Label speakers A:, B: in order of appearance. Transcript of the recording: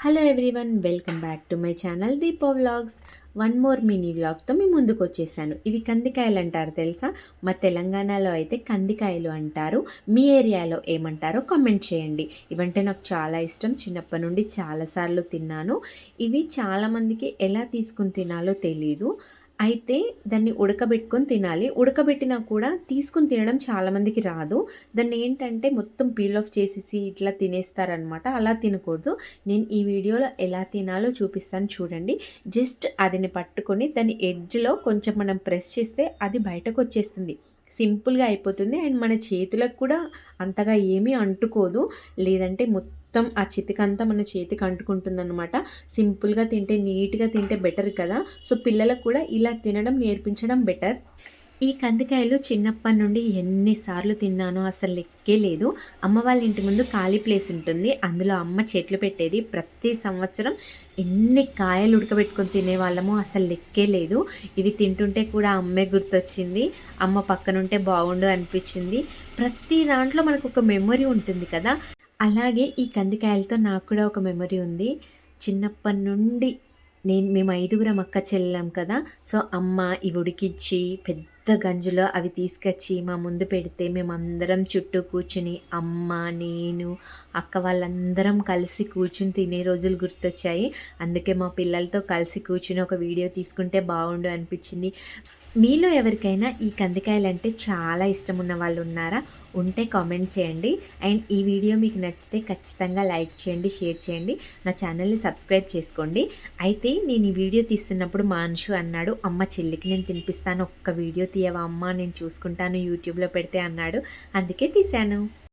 A: Hello everyone, welcome back to my channel Deepo vlogs. One more mini వ్లాగ్తో మీ ముందుకు వచ్చేసాను. ఇవి కందికాయలు అంటారు తెలుసా? మా తెలంగాణలో అయితే కందికాయలు అంటారు. మీ ఏరియాలో ఏమంటారో కామెంట్ చేయండి. ఇవంటే నాకు చాలా ఇష్టం. చిన్నప్పటి నుండి చాలాసార్లు తిన్నాను. ఇవి చాలామందికి ఎలా తీసుకుని తినాలో తెలీదు. అయితే దాన్ని ఉడకబెట్టుకొని తినాలి. ఉడకబెట్టినా కూడా తీసుకొని తినడం చాలామందికి రాదు. దాన్ని ఏంటంటే మొత్తం పీల్ ఆఫ్ చేసేసి ఇట్లా తినేస్తారనమాట. అలా తినకూడదు. నేను ఈ వీడియోలో ఎలా తినాలో చూపిస్తాను చూడండి. జస్ట్ అదిని పట్టుకొని దాని ఎడ్జ్‌లో కొంచెం మనం ప్రెస్ చేస్తే అది బయటకొచ్చేస్తుంది. సింపుల్‌గా అయిపోతుంది. అండ్ మన చేతులకు కూడా అంతగా ఏమీ అంటుకోదు. లేదంటే మొత్తం ఆ చితికంతా మన చేతికి అంటుకుంటుందనమాట. సింపుల్‌గా తింటే, నీట్‌గా తింటే బెటర్ కదా! సో, పిల్లలకు కూడా ఇలా తినడం నేర్పించడం బెటర్. ఈ కందికాయలు చిన్నప్పటి నుండి ఎన్ని సార్లు తిన్నానో అసలు లెక్కే లేదు. అమ్మ వాళ్ళ ఇంటి ముందు ఖాళీ ప్లేస్ ఉంటుంది. అందులో అమ్మ చెట్లు పెట్టేది. ప్రతి సంవత్సరం ఎన్ని కాయలు ఉడకబెట్టుకొని తినేవాళ్ళమో అసలు లెక్కే లేదు. ఇవి తింటుంటే కూడా అమ్మే గుర్తొచ్చింది. అమ్మ పక్కనుంటే బాగుండు అనిపించింది. ప్రతి దాంట్లో మనకొక మెమొరీ ఉంటుంది కదా! అలాగే ఈ కందికాయలతో నాకు కూడా ఒక మెమొరీ ఉంది. చిన్నప్పటి నుండి మేము ఐదుగురం అక్క చెల్లెలం కదా! సో, అమ్మ ఇవి ఉడికిచ్చి పెద్ద గంజులో అవి తీసుకొచ్చి మా ముందు పెడితే మేమందరం చుట్టూ కూర్చుని అమ్మ, నేను, అక్క వాళ్ళందరం కలిసి కూర్చుని తినే రోజులు గుర్తొచ్చాయి. అందుకే మా పిల్లలతో కలిసి కూర్చుని ఒక వీడియో తీసుకుంటే బాగుండు అనిపించింది. మీలో ఎవరికైనా ఈ కందికాయలంటే చాలా ఇష్టమున్న వాళ్ళు ఉన్నారా? ఉంటే కామెంట్ చేయండి. అండ్ ఈ వీడియో మీకు నచ్చితే ఖచ్చితంగా లైక్ చేయండి, షేర్ చేయండి. నా ఛానల్‌ని సబ్స్క్రైబ్ చేసుకోండి. అయితే నేను ఈ వీడియో తీస్తున్నప్పుడు మా అంశు అన్నాడు, "అమ్మ చెల్లికి నేను తినిపిస్తాను. ఒక్క వీడియో తీయవా అమ్మ? నేను చూసుకుంటాను యూట్యూబ్‌లో పెడితే" అన్నాడు. అందుకే తీశాను.